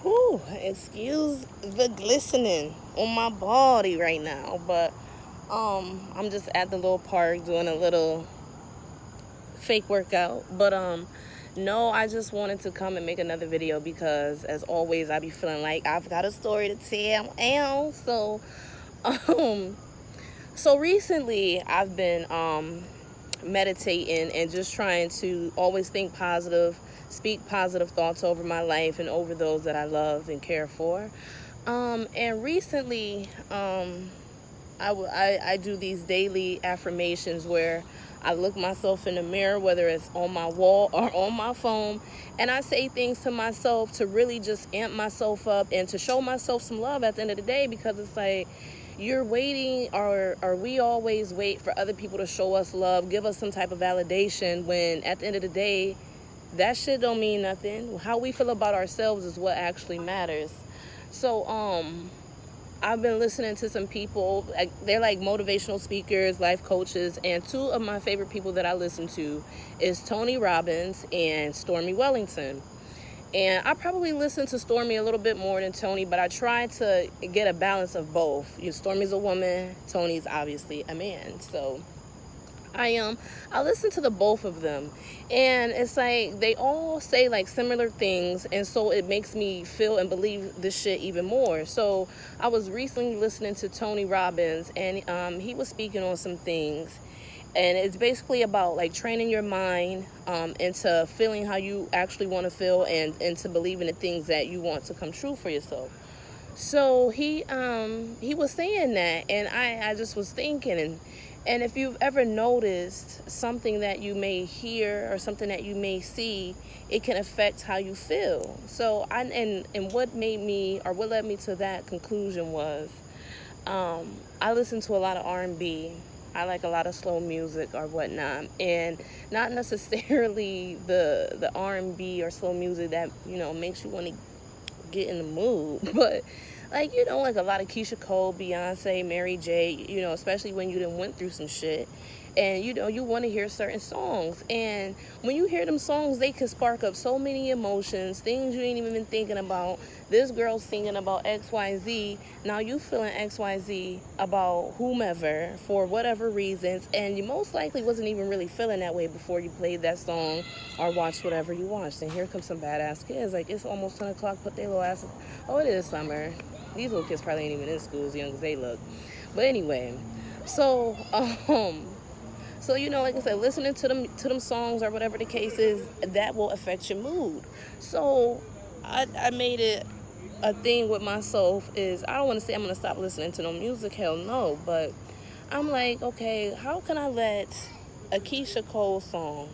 Whew, excuse the glistening on my body right now, but I'm just at the little park doing a little fake workout. But no, I just wanted to come and make another video because, as always, I be feeling like I've got a story to tell. Um, so recently I've been meditating and just trying to always think positive, speak positive thoughts over my life and over those that I love and care for. And recently, I do these daily affirmations where I look myself in the mirror, whether it's on my wall or on my phone, and I say things to myself to really just amp myself up and to show myself some love at the end of the day, because it's like, you're waiting, or we always wait for other people to show us love, give us some type of validation, when at the end of the day, that shit don't mean nothing. How we feel about ourselves is what actually matters. So I've been listening to some people, they're like motivational speakers, life coaches, and two of my favorite people that I listen to is Tony Robbins and Stormy Wellington. And I probably listen to Stormy a little bit more than Tony, but I try to get a balance of both. Stormy's a woman, Tony's obviously a man. So I listen to the both of them, and it's like they all say like similar things, and so it makes me feel and believe this shit even more. So I was recently listening to Tony Robbins, and he was speaking on some things, and it's basically about like training your mind into feeling how you actually want to feel, and into believing the things that you want to come true for yourself. So he was saying that, and I just was thinking, and if you've ever noticed something that you may hear or something that you may see, it can affect how you feel. So and what made me, or what led me to that conclusion was, I listen to a lot of R&B. I like a lot of slow music or whatnot, and not necessarily the R&B or slow music that makes you want to get in the mood, but like like a lot of Keisha Cole, Beyonce, Mary J, especially when you done went through some shit, and you want to hear certain songs, and when you hear them songs, they can spark up so many emotions, things you ain't even been thinking about. This girl's singing about XYZ, now you feeling XYZ about whomever for whatever reasons, and you most likely wasn't even really feeling that way before you played that song or watched whatever you watched. And here comes some badass kids, like, it's almost 10 o'clock, put their little asses, oh, it is summer. These little kids probably ain't even in school as young as they look. But anyway, so like I said, listening to them songs or whatever the case is, that will affect your mood. So I made it a thing with myself, is I don't want to say I'm going to stop listening to no music, hell no, but I'm like, okay, how can I let a Keisha Cole song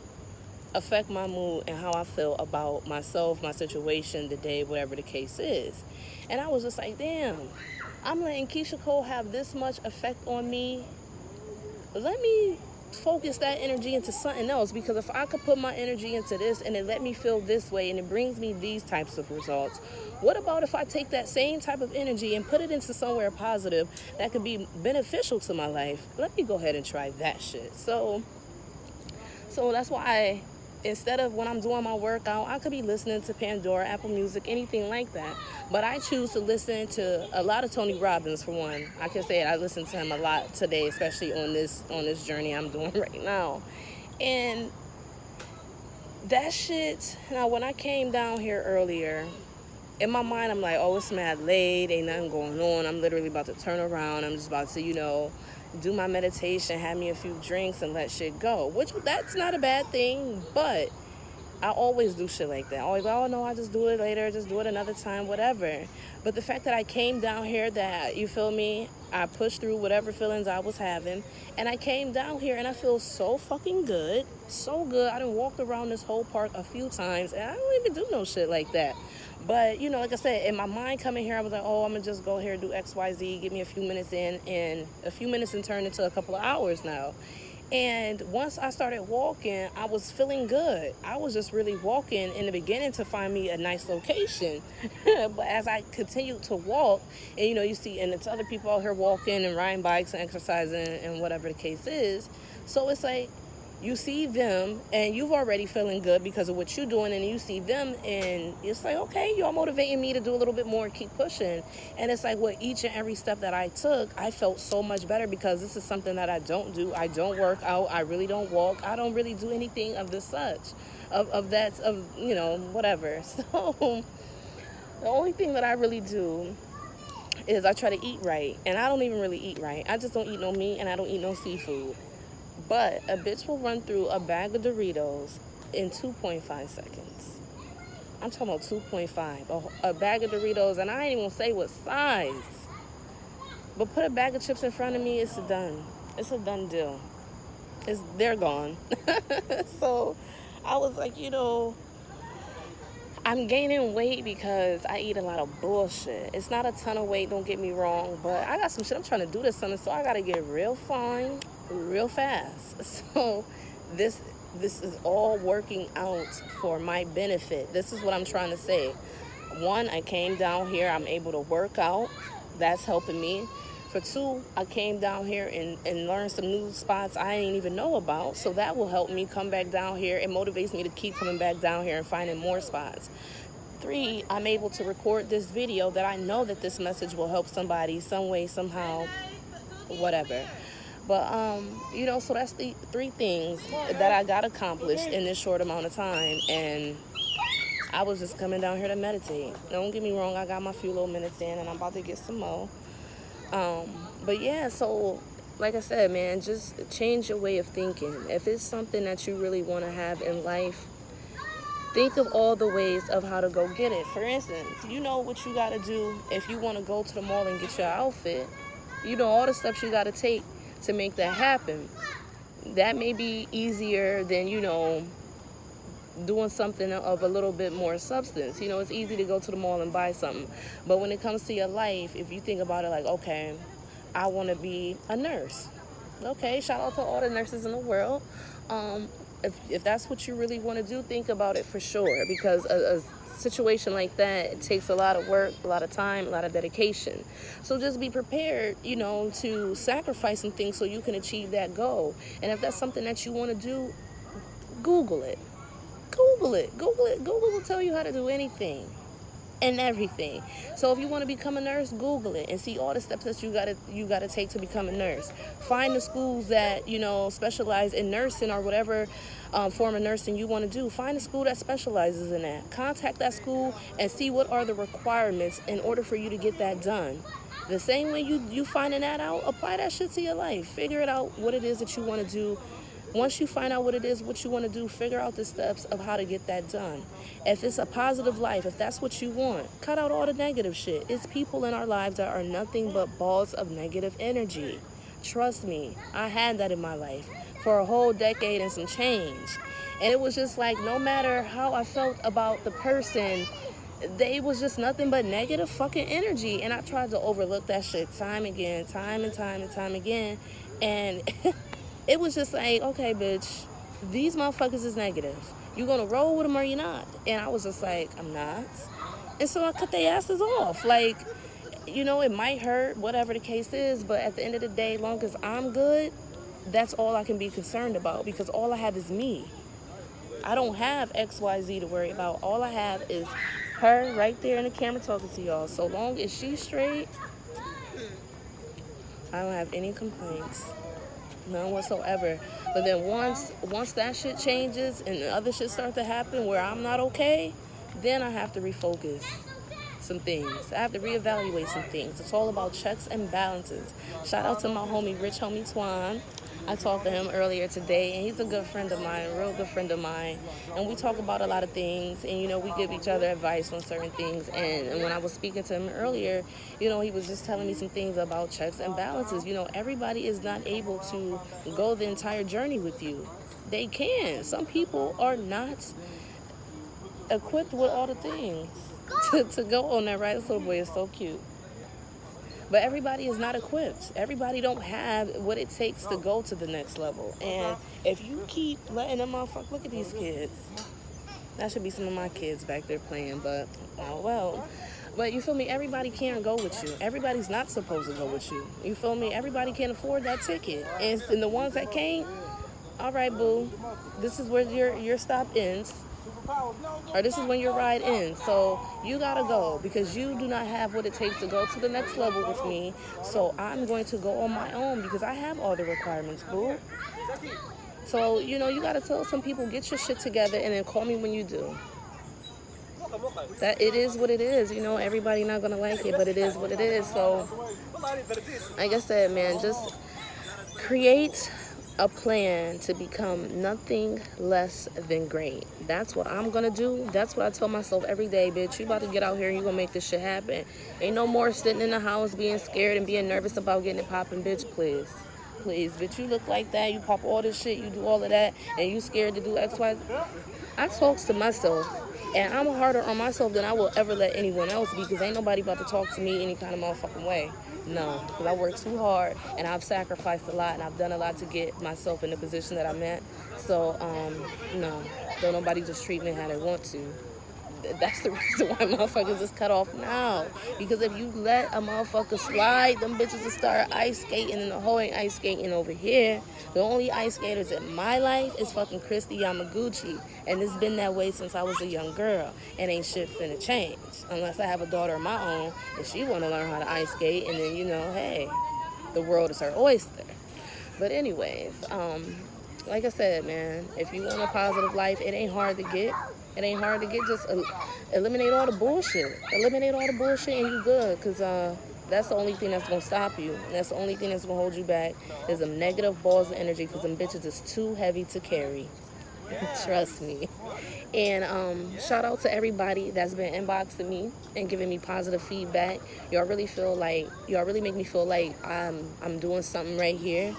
affect my mood and how I feel about myself, my situation, the day, whatever the case is? And I was just like, damn, I'm letting Keisha Cole have this much effect on me. Let me focus that energy into something else, because if I could put my energy into this and it let me feel this way and it brings me these types of results, what about if I take that same type of energy and put it into somewhere positive that could be beneficial to my life? Let me go ahead and try that shit. So that's why instead of when I'm doing my workout, I could be listening to Pandora, Apple Music, anything like that. But I choose to listen to a lot of Tony Robbins, for one. I can say it, I listen to him a lot today, especially on this journey I'm doing right now. And that shit, now when I came down here earlier, in my mind I'm like, oh, it's mad late, ain't nothing going on. I'm literally about to turn around. I'm just about to, do my meditation, have me a few drinks, and let shit go. Which, that's not a bad thing, but I always do shit like that. I always, oh no, I just do it later, just do it another time, whatever. But the fact that I came down here, that, you feel me, I pushed through whatever feelings I was having, and I came down here and I feel so fucking good. So good. I done walked around this whole park a few times, and I don't even do no shit like that. But, like I said, in my mind coming here, I was like, oh, I'm going to just go here and do XYZ, give me a few minutes in, and a few minutes and turned into a couple of hours now. And once I started walking, I was feeling good. I was just really walking in the beginning to find me a nice location. But as I continued to walk, and, you see, and it's other people out here walking and riding bikes and exercising and whatever the case is. So it's like, you see them and you've already feeling good because of what you're doing, and you see them and it's like, okay, you're motivating me to do a little bit more, keep pushing. And it's like, with each and every step that I took, I felt so much better, because this is something that I don't do. I don't work out, I really don't walk, I don't really do anything of this such, of that, of, you know, whatever. So the only thing that I really do is I try to eat right, and I don't even really eat right. I just don't eat no meat and I don't eat no seafood. But a bitch will run through a bag of Doritos in 2.5 seconds. I'm talking about 2.5. A bag of Doritos, and I ain't even gonna say what size. But put a bag of chips in front of me, it's done. It's a done deal. They're gone. So I was like, you know, I'm gaining weight because I eat a lot of bullshit. It's not a ton of weight, don't get me wrong, but I got some shit I'm trying to do this summer, so I gotta get real fine, real fast. So this is all working out for my benefit. This is what I'm trying to say. One, I came down here, I'm able to work out. That's helping me. For two, I came down here and learned some new spots I didn't even know about. So that will help me come back down here. It motivates me to keep coming back down here and finding more spots. Three, I'm able to record this video that I know that this message will help somebody some way, somehow, whatever. But, you know, so that's the three things that I got accomplished in this short amount of time. And I was just coming down here to meditate. Don't get me wrong, I got my few little minutes in and I'm about to get some more. But yeah, so like I said, man, just change your way of thinking. If it's something that you really want to have in life, think of all the ways of how to go get it. For instance, you know what you got to do if you want to go to the mall and get your outfit. You know all the steps you got to take to make that happen. That may be easier than, you know, doing something of a little bit more substance. You know, it's easy to go to the mall and buy something. But when it comes to your life, if you think about it like, okay, I want to be a nurse. Okay, shout out to all the nurses in the world. If that's what you really want to do, think about it for sure. Because a situation like that, it takes a lot of work, a lot of time, a lot of dedication. So just be prepared, you know, to sacrifice some things so you can achieve that goal. And if that's something that you want to do, Google it. Google it. Google will tell you how to do anything and everything. So if you want to become a nurse, Google it and see all the steps that you gotta take to become a nurse. Find the schools that, you know, specialize in nursing or whatever form of nursing you want to do. Find a school that specializes in that. Contact that school and see what are the requirements in order for you to get that done. The same way you finding that out, apply that shit to your life. Figure it out what it is that you want to do. Once you find out what it is, what you want to do, figure out the steps of how to get that done. If it's a positive life, if that's what you want, cut out all the negative shit. It's people in our lives that are nothing but balls of negative energy. Trust me, I had that in my life for a whole decade and some change. And it was just like, no matter how I felt about the person, they was just nothing but negative fucking energy. And I tried to overlook that shit time again, time and time again. And it was just like, okay, bitch, these motherfuckers is negative. You gonna roll with them or you not? And I was just like, I'm not. And so I cut their asses off. Like, you know, it might hurt, whatever the case is, but at the end of the day, long as I'm good, that's all I can be concerned about, because all I have is me. I don't have XYZ to worry about. All I have is her right there in the camera talking to y'all. So long as she's straight, I don't have any complaints. None whatsoever. But then once that shit changes and the other shit starts to happen where I'm not okay, then I have to refocus some things. I have to reevaluate some things. It's all about checks and balances. Shout out to my homie, Rich Homie Twan. I talked to him earlier today, and he's a good friend of mine, a real good friend of mine. And we talk about a lot of things, and, you know, we give each other advice on certain things. And when I was speaking to him earlier, you know, he was just telling me some things about checks and balances. You know, everybody is not able to go the entire journey with you. They can. Some people are not equipped with all the things to go on that ride. This little boy is so cute. But everybody is not equipped. Everybody don't have what it takes to go to the next level. And if you keep letting them motherfuckers, look at these kids. That should be some of my kids back there playing, but oh well. But you feel me? Everybody can't go with you. Everybody's not supposed to go with you. You feel me? Everybody can't afford that ticket. And the ones that can't, all right, boo, this is where your stop ends, or this is when your ride ends. So you gotta go because you do not have what it takes to go to the next level with me. So I'm going to go on my own because I have all the requirements, boo. So, you know, you gotta tell some people, get your shit together and then call me when you do. That it is what it is, you know, everybody not gonna like it, but it is what it is. So, like I said, man, just create a plan to become nothing less than great. That's what I'm gonna do. That's what I tell myself every day, bitch. You about to get out here and you gonna make this shit happen. Ain't no more sitting in the house being scared and being nervous about getting it popping, bitch. Please. Please, bitch, you look like that. You pop all this shit, you do all of that, and you scared to do X, Y. I talks to myself, and I'm harder on myself than I will ever let anyone else be, because ain't nobody about to talk to me any kind of motherfucking way. No, because I work too hard, and I've sacrificed a lot, and I've done a lot to get myself in the position that I'm at. So, no, don't nobody just treat me how they want to. That's the reason why motherfuckers just cut off now. Because if you let a motherfucker slide, them bitches will start ice skating, and the whole ain't ice skating over here. The only ice skaters in my life is fucking Christy Yamaguchi. And it's been that way since I was a young girl. And ain't shit finna change. Unless I have a daughter of my own and she wanna learn how to ice skate, and then, you know, hey, the world is her oyster. But anyways, like I said, man, if you want a positive life, it ain't hard to get. It ain't hard to get. Just eliminate all the bullshit. Eliminate all the bullshit and you good. Because that's the only thing that's going to stop you. And that's the only thing that's going to hold you back is them negative balls of energy, because them bitches is too heavy to carry. Trust me. And shout out to everybody that's been inboxing me and giving me positive feedback. Y'all really make me feel like I'm doing something right here.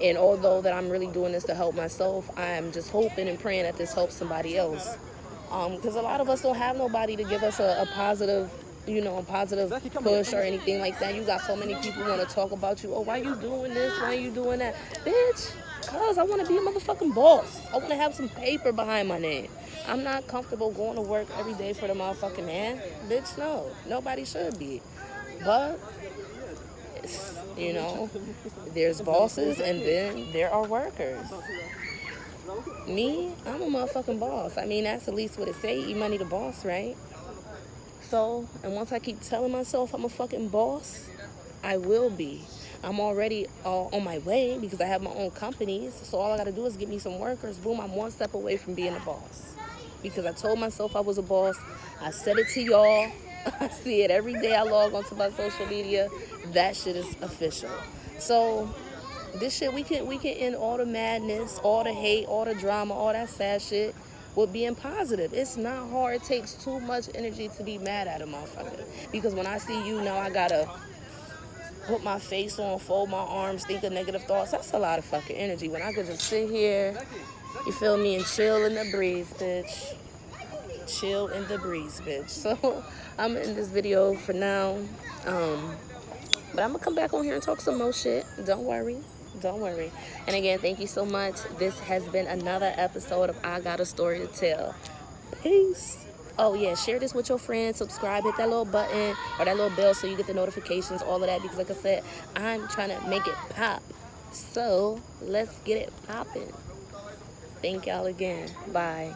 And although that I'm really doing this to help myself, I'm just hoping and praying that this helps somebody else. Because a lot of us don't have nobody to give us a positive, you know, a positive push or anything like that. You got so many people want to talk about you. Oh, why you doing this? Why you doing that? Bitch, because I want to be a motherfucking boss. I want to have some paper behind my name. I'm not comfortable going to work every day for the motherfucking man. Bitch, no. Nobody should be. But, you know, there's bosses and then there are workers. Me, I'm a motherfucking boss. I mean, that's at least what it say. E-Money the boss, right? So, and once I keep telling myself I'm a fucking boss, I will be. I'm already on my way because I have my own companies. So all I got to do is get me some workers. Boom, I'm one step away from being a boss. Because I told myself I was a boss. I said it to y'all. I see it every day I log onto my social media. That shit is official. So this shit, we can end all the madness, all the hate, all the drama, all that sad shit with being positive. It's not hard. It takes too much energy to be mad at a motherfucker. Because when I see you now, I gotta put my face on, fold my arms, think of negative thoughts. That's a lot of fucking energy. When I could just sit here, you feel me, and chill in the breeze, bitch. Chill in the breeze, bitch. So I'm in this video for now. But I'm gonna come back on here and talk some more shit. Don't worry. Don't worry. And again, thank you so much. This has been another episode of I Got a Story to Tell. Peace. Oh yeah, share this with your friends, subscribe, hit that little button or that little bell so you get the notifications, all of that, because like I said, I'm trying to make it pop. So let's get it popping. Thank y'all again. Bye.